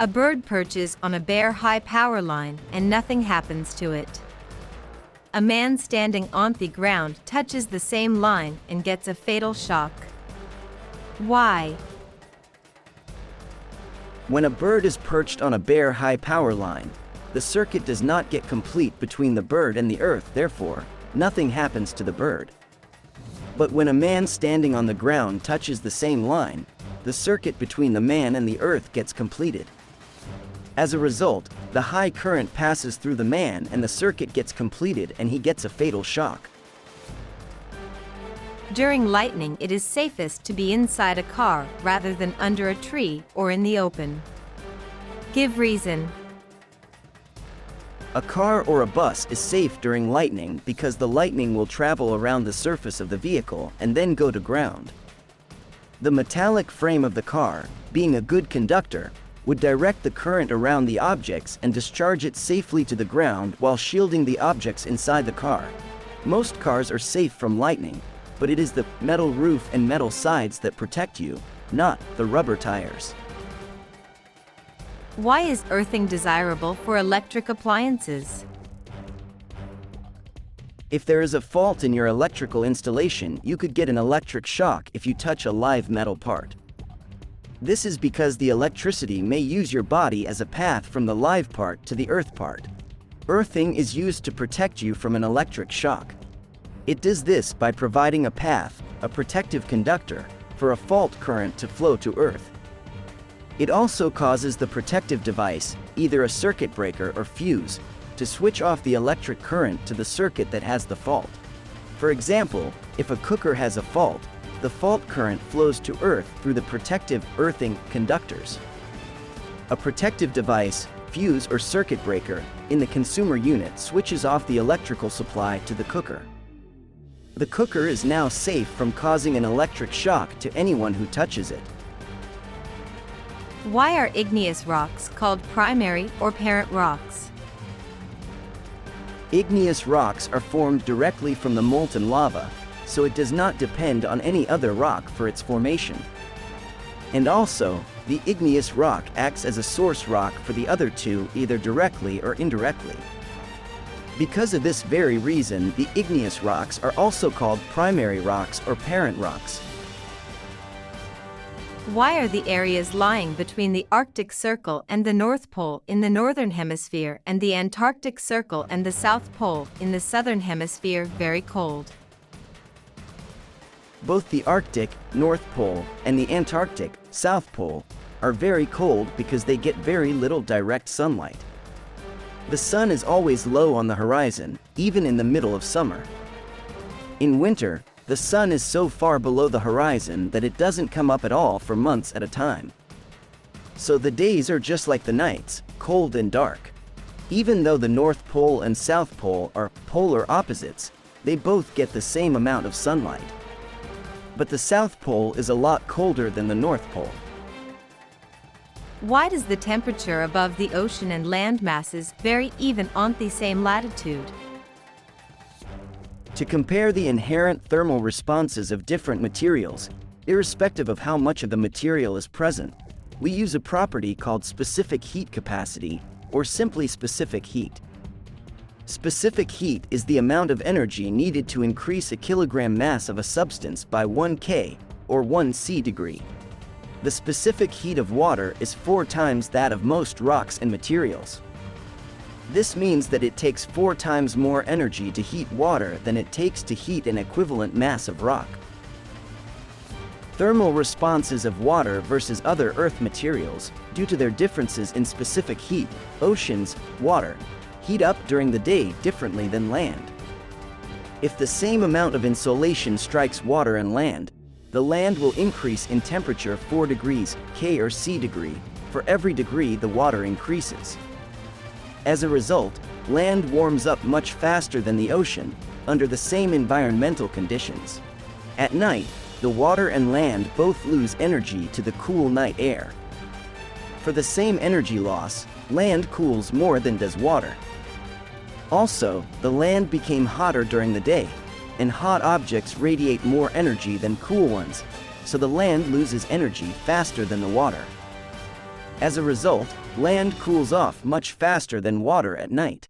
A bird perches on a bare high power line and nothing happens to it. A man standing on the ground touches the same line and gets a fatal shock. Why? When a bird is perched on a bare high power line, the circuit does not get complete between the bird and the earth, therefore, nothing happens to the bird. But when a man standing on the ground touches the same line, the circuit between the man and the earth gets completed. As a result, the high current passes through the man and the circuit gets completed and he gets a fatal shock. During lightning, it is safest to be inside a car rather than under a tree or in the open. Give reason. A car or a bus is safe during lightning because the lightning will travel around the surface of the vehicle and then go to ground. The metallic frame of the car, being a good conductor, would direct the current around the objects and discharge it safely to the ground while shielding the objects inside the car. Most cars are safe from lightning, but it is the metal roof and metal sides that protect you, not the rubber tires. Why is earthing desirable for electric appliances? If there is a fault in your electrical installation, you could get an electric shock if you touch a live metal part. This is because the electricity may use your body as a path from the live part to the earth part. Earthing is used to protect you from an electric shock. It does this by providing a path, a protective conductor, for a fault current to flow to earth. It also causes the protective device, either a circuit breaker or fuse, to switch off the electric current to the circuit that has the fault. For example, if a cooker has a fault, the fault current flows to earth through the protective earthing conductors. A protective device, fuse or circuit breaker, in the consumer unit switches off the electrical supply to the cooker. The cooker is now safe from causing an electric shock to anyone who touches it. Why are igneous rocks called primary or parent rocks? Igneous rocks are formed directly from the molten lava, so it does not depend on any other rock for its formation. And also, the igneous rock acts as a source rock for the other two either directly or indirectly. Because of this very reason, the igneous rocks are also called primary rocks or parent rocks. Why are the areas lying between the Arctic Circle and the North Pole in the Northern Hemisphere and the Antarctic Circle and the South Pole in the Southern Hemisphere very cold? Both the Arctic, North Pole, and the Antarctic, South Pole, are very cold because they get very little direct sunlight. The sun is always low on the horizon, even in the middle of summer. In winter, the sun is so far below the horizon that it doesn't come up at all for months at a time. So the days are just like the nights, cold and dark. Even though the North Pole and South Pole are polar opposites, they both get the same amount of sunlight. But the South Pole is a lot colder than the North Pole. Why does the temperature above the ocean and land masses vary even on the same latitude? To compare the inherent thermal responses of different materials, irrespective of how much of the material is present, we use a property called specific heat capacity, or simply specific heat. Specific heat is the amount of energy needed to increase a kilogram mass of a substance by 1 K, or 1 C degree. The specific heat of water is 4 times that of most rocks and materials. This means that it takes 4 times more energy to heat water than it takes to heat an equivalent mass of rock. Thermal responses of water versus other Earth materials, due to their differences in specific heat, oceans, water, heat up during the day differently than land. If the same amount of insolation strikes water and land, the land will increase in temperature 4 degrees K or C degree for every degree the water increases. As a result, land warms up much faster than the ocean under the same environmental conditions. At night, the water and land both lose energy to the cool night air. For the same energy loss, land cools more than does water. Also, the land became hotter during the day, and hot objects radiate more energy than cool ones, so the land loses energy faster than the water. As a result, land cools off much faster than water at night.